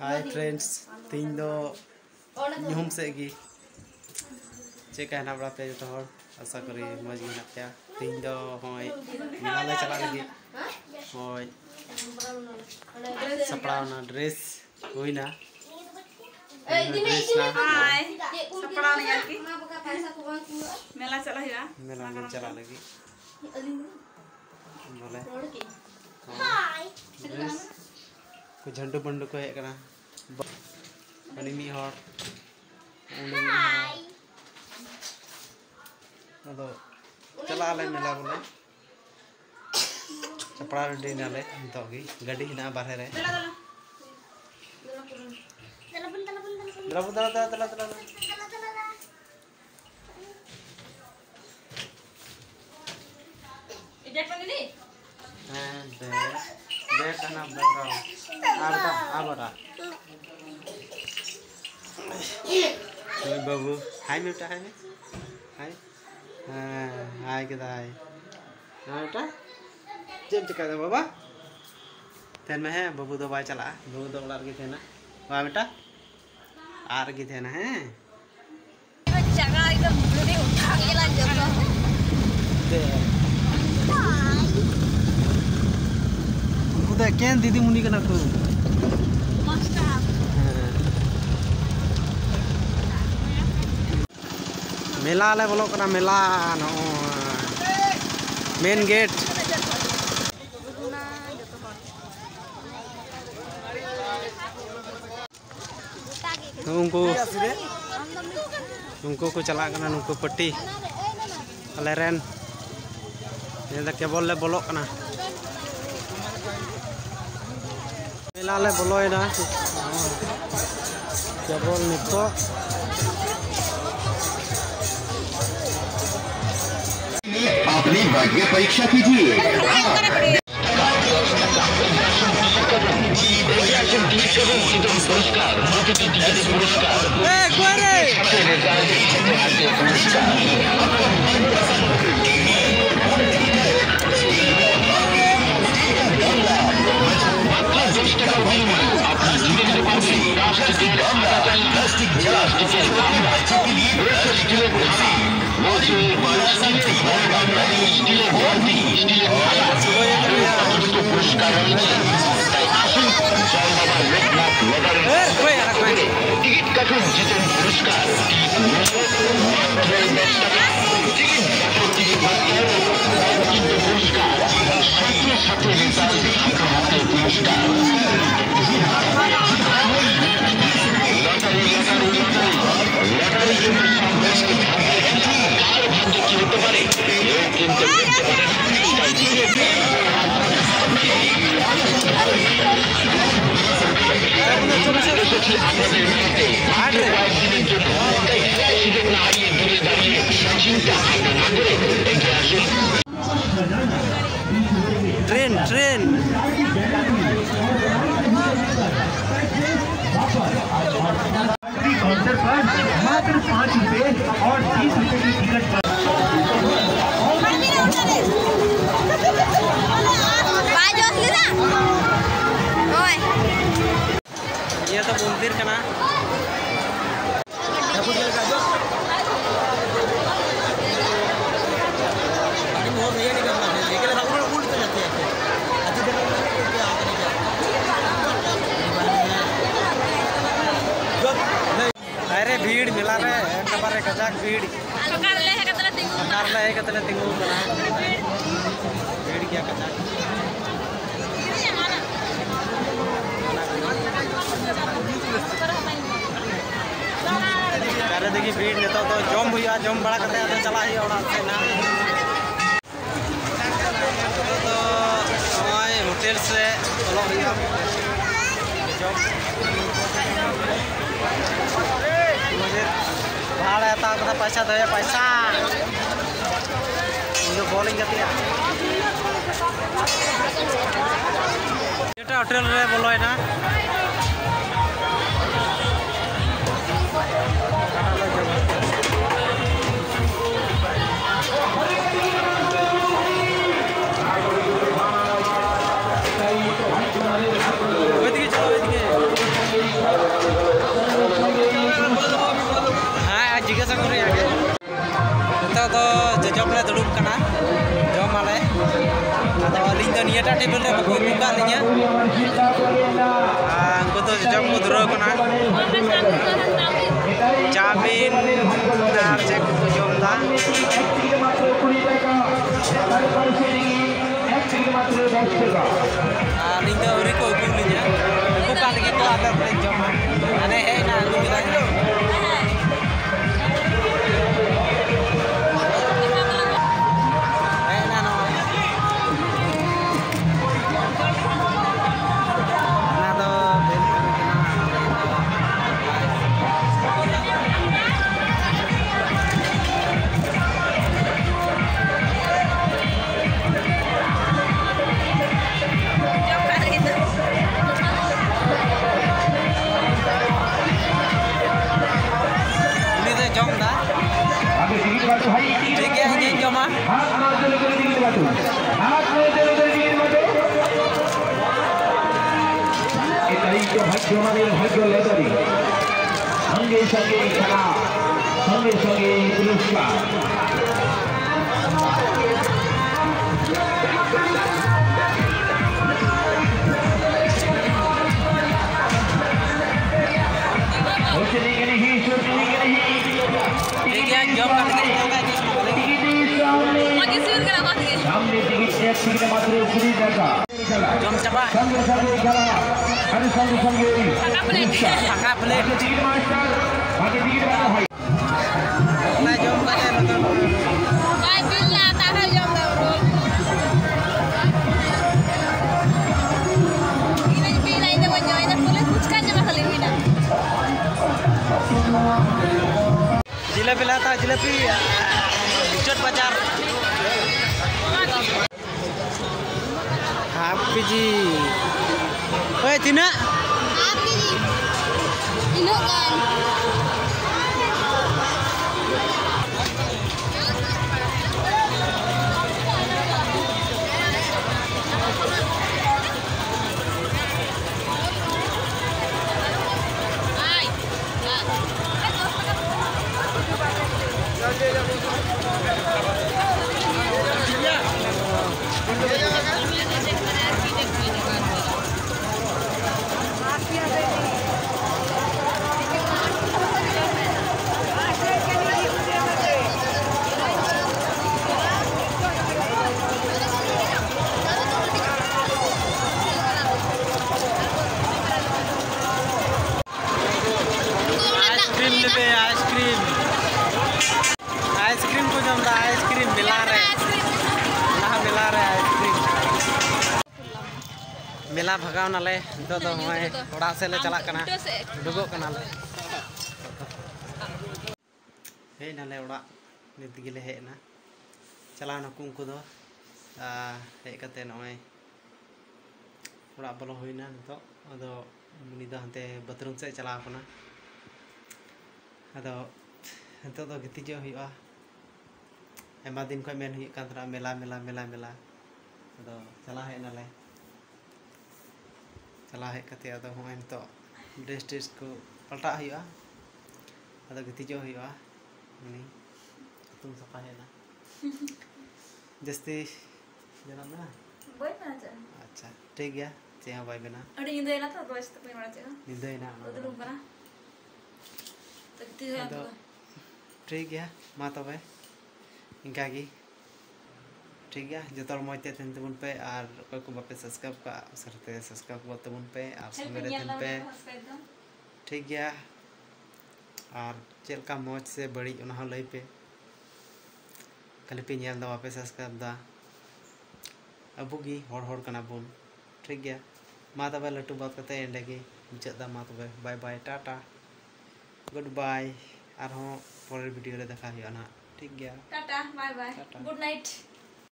Hi friends तीन दो ᱧᱩᱦᱩᱢ ᱥᱮᱫ ᱜᱮ ᱪᱮᱫ ᱠᱟ ᱦᱮᱱᱟᱜ ᱵᱟᱲᱟ ᱯᱮ ᱡᱚᱛᱚ ᱦᱚᱲ ᱟᱥᱟ ᱠᱚᱨᱤ ᱢᱚᱡᱽ ᱜᱮ ᱦᱮᱱᱟᱜ ᱯᱮᱭᱟ ᱛᱤᱦᱤᱧ ᱫᱚ ᱦᱚᱸᱭ ᱢᱮᱞᱟ ᱞᱮ ᱪᱟᱞᱟᱜ ᱞᱟᱹᱜᱤᱫ ᱦᱚᱸᱭ ᱥᱟᱯᱲᱟᱣᱱᱟ ᱰᱨᱮᱥ ᱦᱩᱭᱱᱟ हाय सपड़ा नहीं आती मेला चला हुआ मेला में चला लगी बोले ड्रेस को झंडू बंडू को हेक कना अनि मी हर उनी अदो चला ले मेला बोले सपड़ा रेडी नाले नितोगी गाड़ी हिना बाहर रे दला दे कना बेरा आबरा ओए बाबू हाय बेटा हाय हाय हाय के दाई बेटा जेम चिका दे बाबा तेन में है बाबू दो बाय चला बाबू दो लड़ के थे ना वाह बेटा आर की थे ना है जगह एकदम पूरी उठा के ला जगह दे उधर क्या दीदी मुनी का ना को मेला ले बोलो कना मेला नो मेन गेट उनको को चला कना उनको पट्टी अले रेन ये केबल ले बोलो कना मेला ले बोलो ना केबल नितो अपनी भाग्य परीक्षा कीजिए ट्रेन ट्रेन काउंटर पर मात्र 5 रुपए और 30 रुपए की टिकट पर ये तो मंदिर का ना अरे भीड़ मिला रे कबारे कजाक भीड़ पकड़ ले है कतला तिंगू बना भीड़ क्या कजाक अरे देखिए भीड़ नेता तो जम हुआ जम बड़ा करते हैं चला ही और से ना तो होटल से चलो भैया भाड़ा आता है पैसा दे पैसा जो बॉलिंग करती है होटल रे बोलो है ना चलो टेबल रे को बुका लिया उनको तो जब को धुरो कना चाबिन नार चेक को जम दा निंदा उरी को उकुम लिया बुका लगी को आदर पे जम अने है ना लुमिदा ठीक है ये जमा संगे संगे खेला संगे संगे पुरस्कार ठीक है जॉब करके सामने टिकट मात्र फ्री जाएगा जॉब चबा संगे संगे खेला अरे संगे संगे फाका प्लेट टिकट मास्टर बाकी टिकट वाला भाई ना जॉब करे मतलब भाई बिल ना आता है जॉब में ini bill ini banyak ini boleh putuskan cuma kali ini jalebi लाता जिलेबी चट बाजार हाफ केजी ओए तीना half KG ini kan ice cream को जमदा आइसक्रीम मिला रहे आइसक्रीम मेला भगाव नाले तो ओड़ा से ले चला कना डुगो कना ले हे नाले ओड़ा नित गिले हे ना चला ना कुंकु दो हे कते नय ओड़ा बोलो होइना तो अदो मुनि द हंते बाथरूम से चला कना अदो तो गितिजो हुआ एमा दिन को मेन हुई कांतरा मेला मेला मेला मेला अदो चला है नाले चला है कते अदो होय तो ड्रेस को पलटा हुआ अदो गितिजो हुआ मनी तुम सफा है ना जस्ती जनम ना बोल ना अच्छा ठीक गया चेहा बाय बना अरे इंदे ना तो दोस्त पे मारा चेगा निदे ना उधर ऊपर ना तो तीसरा तो ठीक गया मा तबे इनका की ठीक गया जो तोर मते थन तबुन पे और कोई को बापे सब्सक्राइब का सरते सब्सक्राइब को तबुन पे और संगे थन पे ठीक गया और चेल का मौज से बड़ी उना लई पे खाली पे नेल दा बापे सब्सक्राइब दा अबुगी हर हर कना बुन ठीक गया मा तबे लटू बात करते एंडे की मुचाद दा मा तबे bye bye tata goodbye और परेर वीडियो रे देखा हुआ ना ठीक गया tata bye bye good night.